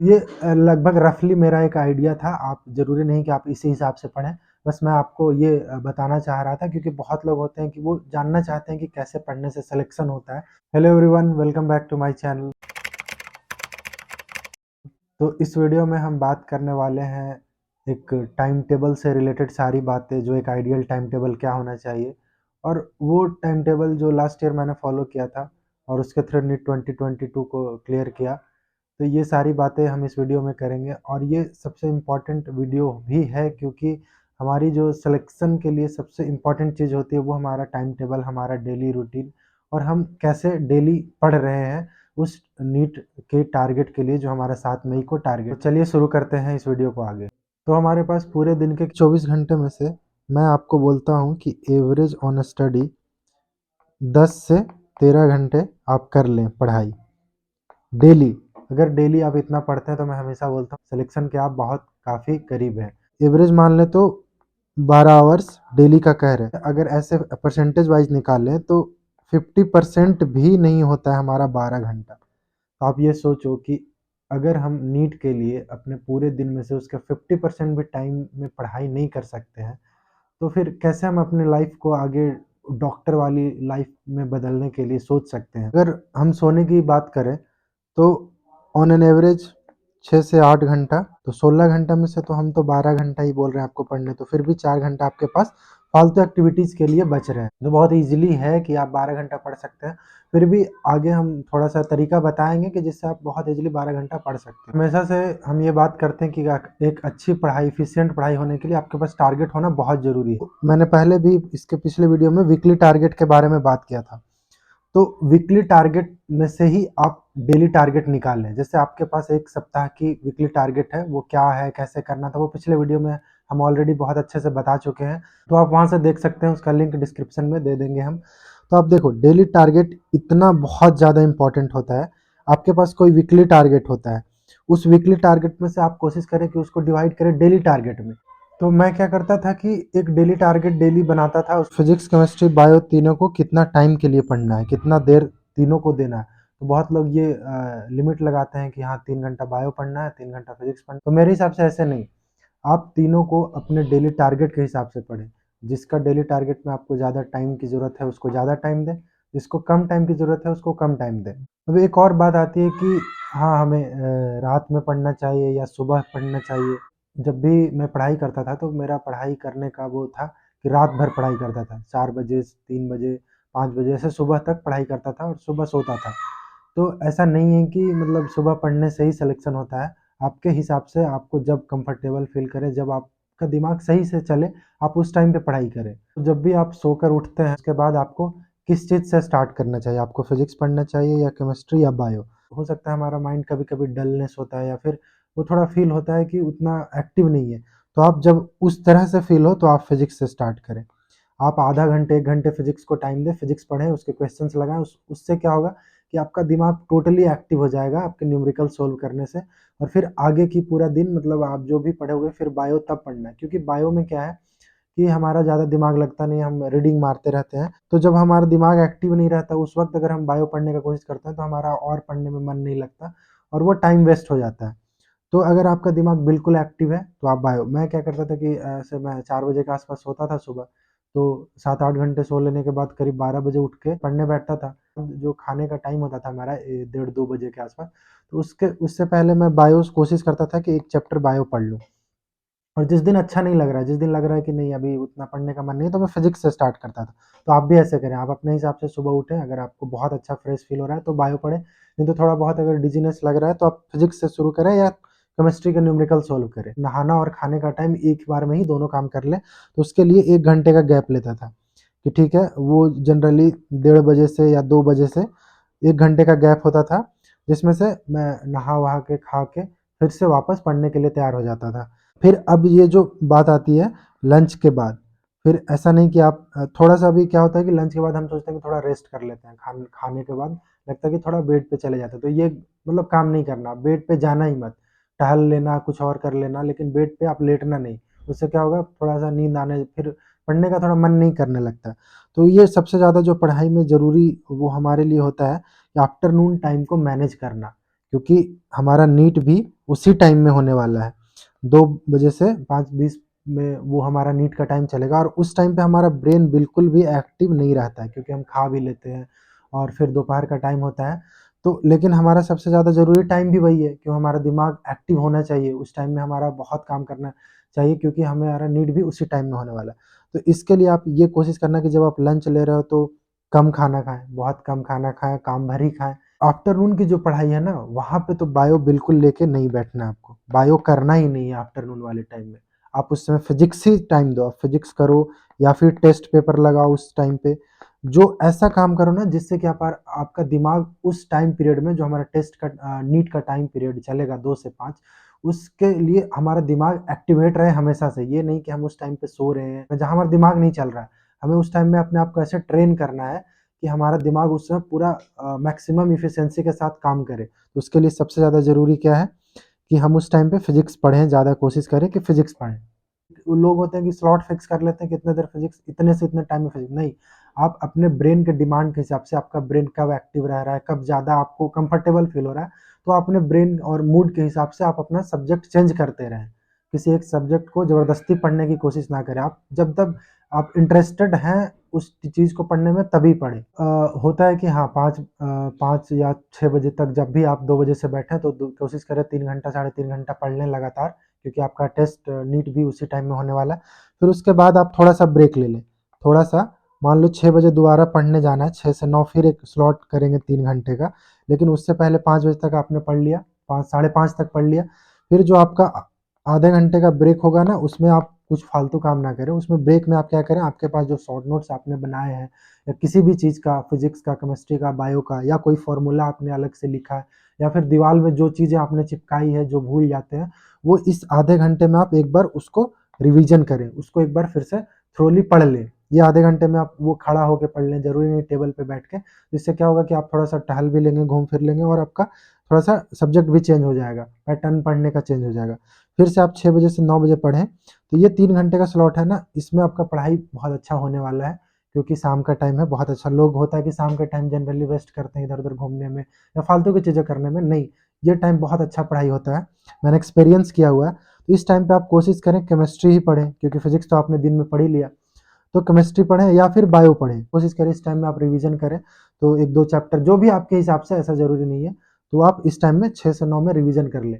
ये लगभग रफ़ली मेरा एक आइडिया था, आप ज़रूरी नहीं कि आप इसी हिसाब से पढ़ें। बस मैं आपको ये बताना चाह रहा था क्योंकि बहुत लोग होते हैं कि वो जानना चाहते हैं कि कैसे पढ़ने से सिलेक्शन होता है। Hello everyone, welcome back to my channel. तो इस वीडियो में हम बात करने वाले हैं एक टाइम टेबल से रिलेटेड सारी बातें, जो एक आइडियल टाइम टेबल क्या होना चाहिए और वो टाइम टेबल जो लास्ट ईयर मैंने फॉलो किया था और उसके थ्रू नीट 2022 को क्लियर किया। तो ये सारी बातें हम इस वीडियो में करेंगे और ये सबसे इम्पॉर्टेंट वीडियो भी है क्योंकि हमारी जो सिलेक्शन के लिए सबसे इम्पॉर्टेंट चीज़ होती है वो हमारा टाइम टेबल, हमारा डेली रूटीन और हम कैसे डेली पढ़ रहे हैं उस नीट के टारगेट के लिए जो हमारा 7 मई को टारगेट। तो चलिए शुरू करते हैं इस वीडियो को आगे। तो हमारे पास पूरे दिन के 24 घंटे में से मैं आपको बोलता हूँ कि एवरेज ऑन स्टडी 10 से 13 घंटे आप कर लें पढ़ाई डेली। अगर डेली आप इतना पढ़ते हैं तो मैं हमेशा बोलता हूँ सिलेक्शन के आप बहुत काफ़ी करीब हैं। एवरेज मान लें तो 12 आवर्स डेली का कह रहे हैं। अगर ऐसे परसेंटेज वाइज निकालें तो 50% भी नहीं होता है हमारा 12 घंटा। तो आप ये सोचो कि अगर हम नीट के लिए अपने पूरे दिन में से उसके 50% भी टाइम में पढ़ाई नहीं कर सकते हैं, तो फिर कैसे हम अपने लाइफ को आगे डॉक्टर वाली लाइफ में बदलने के लिए सोच सकते हैं। अगर हम सोने की बात करें तो ऑन एन एवरेज 6 से 8 घंटा, तो 16 घंटा में से तो हम तो 12 घंटा ही बोल रहे हैं आपको पढ़ने, तो फिर भी 4 घंटा आपके पास फालतू एक्टिविटीज़ के लिए बच रहे हैं। तो बहुत ईज़िली है कि आप 12 घंटा पढ़ सकते हैं। फिर भी आगे हम थोड़ा-सा तरीका बताएँगे कि जिससे आप बहुत ईज़िली 12 घंटा पढ़ सकते हैं। हमेशा से हम ये बात करते हैं कि एक अच्छी पढ़ाई, एफिशिएंट पढ़ाई होने के लिए आपके पास टारगेट होना बहुत ज़रूरी है। मैंने पहले भी इसके पिछले वीडियो में वीकली टारगेट के बारे में बात किया था। तो वीकली टारगेट में से ही आप डेली टारगेट निकाल लें। जैसे आपके पास 1 सप्ताह की वीकली टारगेट है, वो क्या है, कैसे करना था, वो पिछले वीडियो में हम ऑलरेडी बहुत अच्छे से बता चुके हैं। तो आप वहाँ से देख सकते हैं, उसका लिंक डिस्क्रिप्शन में दे देंगे हम। तो आप देखो डेली टारगेट इतना बहुत ज़्यादा इम्पोर्टेंट होता है। आपके पास कोई वीकली टारगेट होता है, उस वीकली टारगेट में से आप कोशिश करें कि उसको डिवाइड करें डेली टारगेट में। तो मैं क्या करता था कि एक डेली टारगेट डेली बनाता था, उस फिजिक्स केमिस्ट्री बायो तीनों को कितना टाइम के लिए पढ़ना है, कितना देर तीनों को देना है। तो बहुत लोग ये लिमिट लगाते हैं कि हाँ 3 घंटा बायो पढ़ना है, 3 घंटा फिजिक्स पढ़ना है। तो मेरे हिसाब से ऐसे नहीं, आप तीनों को अपने डेली टारगेट के हिसाब से पढ़ें। जिसका डेली टारगेट में आपको ज़्यादा टाइम की ज़रूरत है उसको ज़्यादा टाइम दें, जिसको कम टाइम की ज़रूरत है उसको कम टाइम दें। अब एक और बात आती है कि हाँ हमें रात में पढ़ना चाहिए या सुबह पढ़ना चाहिए। जब भी मैं पढ़ाई करता था तो मेरा पढ़ाई करने का वो था कि रात भर पढ़ाई करता था, 4 बजे, 3 बजे, 5 बजे ऐसे सुबह तक पढ़ाई करता था और सुबह सोता था। तो ऐसा नहीं है कि मतलब सुबह पढ़ने से ही सिलेक्शन होता है। आपके हिसाब से आपको जब कंफर्टेबल फ़ील करे, जब आपका दिमाग सही से चले, आप उस टाइम पे पढ़ाई करें। तो जब भी आप सोकर उठते हैं, उसके बाद आपको किस चीज़ से स्टार्ट करना चाहिए? आपको फिज़िक्स पढ़ना चाहिए या केमिस्ट्री या बायो? हो सकता है हमारा माइंड कभी-कभी डलनेस होता है या फिर वो थोड़ा फ़ील होता है कि उतना एक्टिव नहीं है। तो आप जब उस तरह से फ़ील हो तो आप फिज़िक्स से स्टार्ट करें। आप आधा घंटे, 1 घंटे फिज़िक्स को टाइम दें, फिज़िक्स पढ़ें, उसके क्वेश्चंस लगाएँ, उससे क्या होगा कि आपका दिमाग टोटली एक्टिव हो जाएगा आपके न्यूमेरिकल सॉल्व करने से और फिर आगे की पूरा दिन मतलब आप जो भी पढ़ोगे फिर बायो तब पढ़ना है। क्योंकि बायो में क्या है कि हमारा ज़्यादा दिमाग लगता नहीं है, हम रीडिंग मारते रहते हैं। तो जब हमारा दिमाग एक्टिव नहीं रहता उस वक़्त अगर हम बायो पढ़ने का कोशिश करते हैं तो हमारा और पढ़ने में मन नहीं लगता और वो टाइम वेस्ट हो जाता है। तो अगर आपका दिमाग बिल्कुल एक्टिव है तो आप बायो। मैं क्या करता था कि ऐसे मैं 4 बजे के आस-पास सोता था सुबह, तो 7-8 घंटे सो लेने के बाद करीब 12 बजे उठ के पढ़ने बैठता था। जो खाने का टाइम होता था हमारा डेढ़ 2 बजे के आस-पास, तो उसके उससे पहले मैं बायोस कोशिश करता था कि 1 चैप्टर बायो पढ़ लूँ। और जिस दिन अच्छा नहीं लग रहा है, जिस दिन लग रहा है कि नहीं अभी उतना पढ़ने का मन नहीं है, तो मैं फिज़िक्स से स्टार्ट करता था। तो आप भी ऐसे करें, आप अपने हिसाब से सुबह उठें, अगर आपको बहुत अच्छा फ्रेश फ़ील हो रहा है तो बायो पढ़ें, नहीं तो थोड़ा बहुत अगर डिज़ीनेस लग रहा है तो आप फिज़िक्स से शुरू करें या केमिस्ट्री का न्यूमेरिकल सॉल्व करें। नहाना और खाने का टाइम एक बार में ही दोनों काम कर लें, तो उसके लिए 1 घंटे का गैप लेता था कि ठीक है, वो जनरली डेढ़ बजे से या 2 बजे से 1 घंटे का गैप होता था, जिसमें से मैं नहा-वहा के, खा के, फिर से वापस पढ़ने के लिए तैयार हो जाता था। फिर अब ये जो बात आती है लंच के बाद, फिर ऐसा नहीं कि आप थोड़ा-सा भी क्या होता है कि लंच के बाद हम सोचते हैं कि थोड़ा रेस्ट कर लेते हैं, खाने के बाद लगता है कि थोड़ा बेड पे चले जाते हैं, तो ये मतलब काम नहीं करना, बेड पे जाना ही मत। टहल लेना, कुछ और कर लेना, लेकिन बेड पे आप लेटना नहीं। उससे क्या होगा थोड़ा-सा नींद आने फिर पढ़ने का थोड़ा मन नहीं करने लगता है। तो ये सबसे ज़्यादा जो पढ़ाई में ज़रूरी वो हमारे लिए होता है कि आफ्टरनून टाइम को मैनेज करना। क्योंकि हमारा नीट भी उसी टाइम में होने वाला है। 2 बजे से 5:20 में वो हमारा नीट का टाइम चलेगा और उस टाइम पे हमारा ब्रेन बिल्कुल भी एक्टिव नहीं रहता है, क्योंकि हम खा भी लेते हैं और फिर दोपहर का टाइम होता है। तो लेकिन हमारा सबसे ज़्यादा ज़रूरी टाइम भी वही है, क्यों हमारा दिमाग एक्टिव होना चाहिए, उस टाइम में हमारा बहुत काम करना चाहिए, क्योंकि हमारा नीट भी उसी टाइम में होने वाला है। तो इसके लिए आप ये कोशिश करना कि जब आप लंच ले रहे हो तो कम खाना खाएँ, बहुत कम खाना खाएँ, काम भर ही खाएँ। आफ्टरनून की जो पढ़ाई है ना, वहाँ पे तो बायो बिल्कुल लेके नहीं बैठना है आपको। बायो करना ही नहीं है आफ्टरनून वाले टाइम में। आप उस समय फिज़िक्स ही टाइम दो, आप फिज़िक्स करो या फिर टेस्ट पेपर लगाओ उस टाइम पे। जो ऐसा काम करो ना जिससे कि आपका दिमाग उस टाइम पीरियड में, जो हमारा नीट का टाइम पीरियड चलेगा 2 से 5, उसके लिए हमारा दिमाग एक्टिवेट रहे हमेशा से। ये नहीं कि हम उस टाइम पे सो रहे हैं, जहाँ हमारा दिमाग नहीं चल रहा है। हमें उस टाइम में अपने आप को ऐसे ट्रेन करना है कि हमारा दिमाग उस समय पूरा मैक्सिमम एफिशिएंसी के साथ काम करे। तो उसके लिए सबसे ज़्यादा ज़रूरी क्या है कि हम उस टाइम पे फिज़िक्स पढ़ें, ज़्यादा कोशिश करें कि फिज़िक्स पढ़ें। वो लोग होते हैं कि स्लॉट फिक्स कर लेते हैं कि इतने देर फिज़िक्स, इतने से इतने टाइम में फिज़िक्स, नहीं। आप अपने ब्रेन के डिमांड के हिसाब से, आपका ब्रेन कब एक्टिव रह रहा है, कब ज़्यादा आपको कंफर्टेबल फ़ील हो रहा है, तो अपने ब्रेन और मूड के हिसाब से आप अपना सब्जेक्ट चेंज करते रहें। किसी एक सब्जेक्ट को ज़बरदस्ती पढ़ने की कोशिश ना करें। आप जब तक आप इंटरेस्टेड हैं उस चीज़ को पढ़ने में, तभी पढ़ें। होता है कि हाँ, 5 या 6 बजे तक जब भी आप 2 बजे से बैठें तो कोशिश करें 3 घंटा, साढ़े 3 घंटा पढ़ लें लगातार, क्योंकि आपका टेस्ट नीट भी उसी टाइम में होने वाला है। फिर उसके बाद आप थोड़ा-सा ब्रेक ले लें। थोड़ा-सा मान लो 6 बजे दोबारा पढ़ने जाना है, 6 से 9 फिर एक स्लॉट करेंगे 3 घंटे का। लेकिन उससे पहले 5 बजे तक आपने पढ़ लिया, 5 साढ़े 5 तक पढ़ लिया। फिर जो आपका आधे घंटे का ब्रेक होगा ना, उसमें आप कुछ फालतू काम ना करें। उसमें ब्रेक में आप क्या करें, आपके पास जो शॉर्ट नोट्स आपने बनाए हैं या किसी भी चीज़ का, फिज़िक्स का, केमिस्ट्री का, बायो का, या कोई फ़ॉर्मूला आपने अलग से लिखा है, या फिर दीवार में जो चीज़ें आपने चिपकाई है, जो भूल जाते हैं, वो इस आधे घंटे में आप एक बार उसको रिवीजन करें, उसको एक बार फिर से थ्रोली पढ़ लें। ये आधे घंटे में आप वो खड़ा होके पढ़ लें, ज़रूरी नहीं टेबल पे बैठ के। इससे क्या होगा कि आप थोड़ा-सा टहल भी लेंगे, घूम फिर लेंगे और आपका थोड़ा-सा सब्जेक्ट भी चेंज हो जाएगा, पैटर्न पढ़ने का चेंज हो जाएगा। फिर से आप 6 बजे से 9 बजे पढ़ें। तो ये 3 घंटे का स्लॉट है ना, इसमें आपका पढ़ाई बहुत अच्छा होने वाला है, क्योंकि शाम का टाइम है, बहुत अच्छा। लोग होता है कि शाम के टाइम जनरली वेस्ट करते हैं इधर-उधर घूमने में या फालतू की चीज़ें करने में, नहीं, ये टाइम बहुत अच्छा पढ़ाई होता है। मैंने एक्सपीरियंस किया हुआ है। तो इस टाइम पे आप कोशिश करें केमिस्ट्री ही पढ़ें, क्योंकि फिज़िक्स तो आपने दिन में पढ़ ही लिया। तो केमिस्ट्री पढ़ें या फिर बायो पढ़ें। कोशिश करें इस टाइम में आप रिवीजन करें, तो 1-2 चैप्टर जो भी आपके हिसाब से, ऐसा ज़रूरी नहीं है, तो आप इस टाइम में 6 से 9 में रिवीजन कर लें।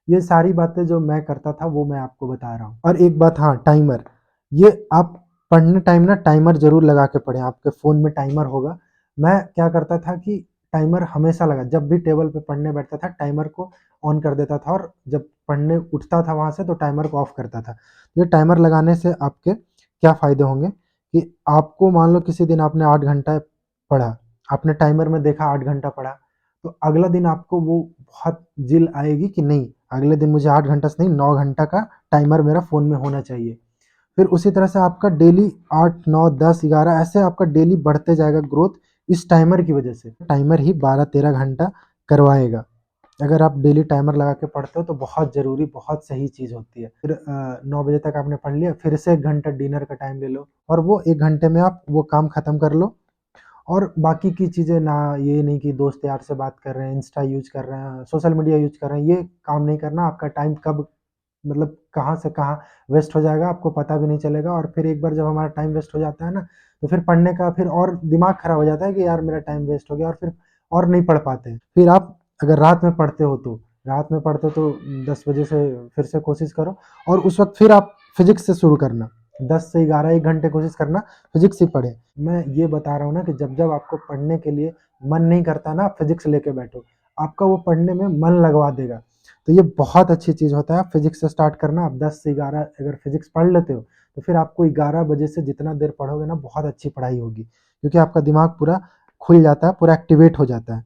ये सारी बातें जो मैं करता था वो मैं आपको बता रहा हूँ। और एक बात, हाँ, टाइमर, ये आप पढ़ने टाइम ना टाइमर ज़रूर लगा के पढ़ें, आपके फ़ोन में टाइमर होगा। मैं क्या करता था कि टाइमर हमेशा लगा, जब भी टेबल पे पढ़ने बैठता था टाइमर को ऑन कर देता था, और जब पढ़ने उठता था वहाँ से तो टाइमर को ऑफ करता था। ये टाइमर लगाने से आपके क्या फ़ायदे होंगे कि आपको मान लो किसी दिन आपने 8 घंटा पढ़ा, आपने टाइमर में देखा 8 घंटा पढ़ा, तो अगला दिन आपको वो बहुत जिल आएगी कि नहीं, अगले दिन मुझे 8 घंटा से नहीं 9 घंटा का टाइमर मेरा फ़ोन में होना चाहिए। फिर उसी तरह से आपका डेली 8, 9, 10, 11 ऐसे आपका डेली बढ़ते जाएगा ग्रोथ, इस टाइमर की वजह से। टाइमर ही 12-13 घंटा करवाएगा। अगर आप डेली टाइमर लगा के पढ़ते हो तो बहुत ज़रूरी, बहुत सही चीज़ होती है। फिर 9 बजे तक आपने पढ़ लिया, फिर से 1 घंटा डिनर का टाइम ले लो और वो 1 घंटे में आप वो काम खत्म कर लो। और बाकी की चीज़ें ना, ये नहीं कि दोस्त यार से बात कर रहे हैं, इंस्टा यूज़ कर रहे हैं, सोशल मीडिया यूज़ कर रहे हैं, ये काम नहीं करना। आपका टाइम कब, मतलब कहाँ से कहाँ वेस्ट हो जाएगा आपको पता भी नहीं चलेगा। और फिर एक बार जब हमारा टाइम वेस्ट हो जाता है ना, तो फिर पढ़ने का फिर और दिमाग खराब हो जाता है कि यार मेरा टाइम वेस्ट हो गया, और फिर और नहीं पढ़ पाते हैं। फिर आप अगर रात में पढ़ते हो तो, 10 बजे से फिर से कोशिश करो, और उस वक़्त फिर आप फिज़िक्स से शुरू करना। 10 से 11 1 घंटे कोशिश करना फिज़िक्स ही पढ़ें। मैं ये बता रहा हूँ ना कि जब-जब आपको पढ़ने के लिए मन नहीं करता ना, आप फिज़िक्स लेके बैठो, आपका वो पढ़ने में मन लगवा देगा। तो ये बहुत अच्छी चीज़ होता है, आप फिज़िक्स से स्टार्ट करना। आप 10 से 11 अगर फिज़िक्स पढ़ लेते हो, तो फिर आपको 11 बजे से जितना देर पढ़ोगे ना, बहुत अच्छी पढ़ाई होगी, क्योंकि आपका दिमाग पूरा खुल जाता है, पूरा एक्टिवेट हो जाता है।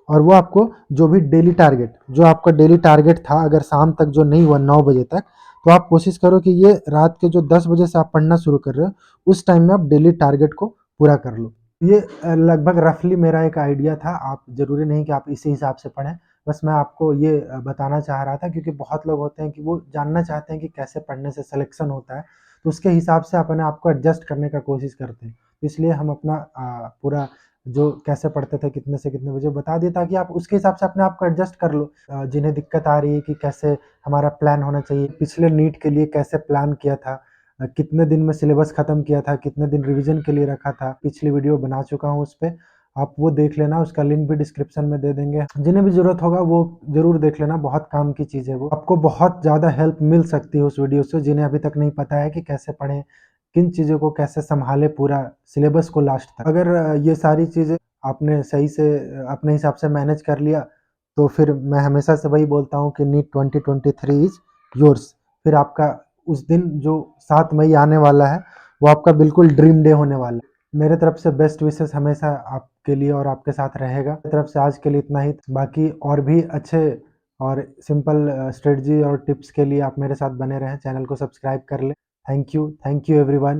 और वो आपको जो आपका डेली टारगेट था, अगर शाम तक जो नहीं हुआ 9 बजे तक, तो आप कोशिश करो कि ये रात के जो 10 बजे से आप पढ़ना शुरू कर रहे हो, उस टाइम में आप डेली टारगेट को पूरा कर लो। ये लगभग रफ़ली मेरा एक आइडिया था, आप ज़रूरी नहीं कि आप इसी हिसाब से पढ़ें। बस मैं आपको ये बताना चाह रहा था, क्योंकि बहुत लोग होते हैं कि वो जानना चाहते हैं कि कैसे पढ़ने से सिलेक्शन होता है, तो उसके हिसाब से अपने आप को एडजस्ट करने का कोशिश करते हैं। इसलिए हम अपना पूरा जो कैसे पढ़ते थे, कितने से कितने बजे बता दिए, ताकि आप उसके हिसाब से अपने आप को एडजस्ट कर लो। जिन्हें दिक्कत आ रही है कि कैसे हमारा प्लान होना चाहिए, पिछले नीट के लिए कैसे प्लान किया था, कितने दिन में सिलेबस खत्म किया था, कितने दिन रिवीजन के लिए रखा था, पिछली वीडियो बना चुका हूँ उस पे, आप वो देख लेना, उसका लिंक भी डिस्क्रिप्शन में दे देंगे। जिन्हें भी ज़रूरत होगा वो ज़रूर देख लेना, बहुत काम की चीज़ है वो। आपको बहुत ज़्यादा हेल्प मिल सकती है उस वीडियो से, जिन्हें अभी तक नहीं पता है कि कैसे पढ़ें, किन चीज़ों को कैसे सँभालें पूरा सिलेबस को लास्ट तक। अगर ये सारी चीज़ें आपने सही से अपने हिसाब से मैनेज कर लिया, तो फिर मैं हमेशा से वही बोलता हूँ कि नीट 2023 इज़ योर्स। फिर आपका उस दिन जो 7 मई आने वाला है, वो आपका बिल्कुल ड्रीम डे होने वाला है। मेरे तरफ से बेस्ट विशेस हमेशा आपके लिए और आपके साथ रहेगा। मेरी तरफ से आज के लिए इतना ही। बाकी और भी अच्छे और सिंपल स्ट्रेटजी और टिप्स के लिए आप मेरे साथ बने रहें, चैनल को सब्सक्राइब कर लें। Thank you everyone.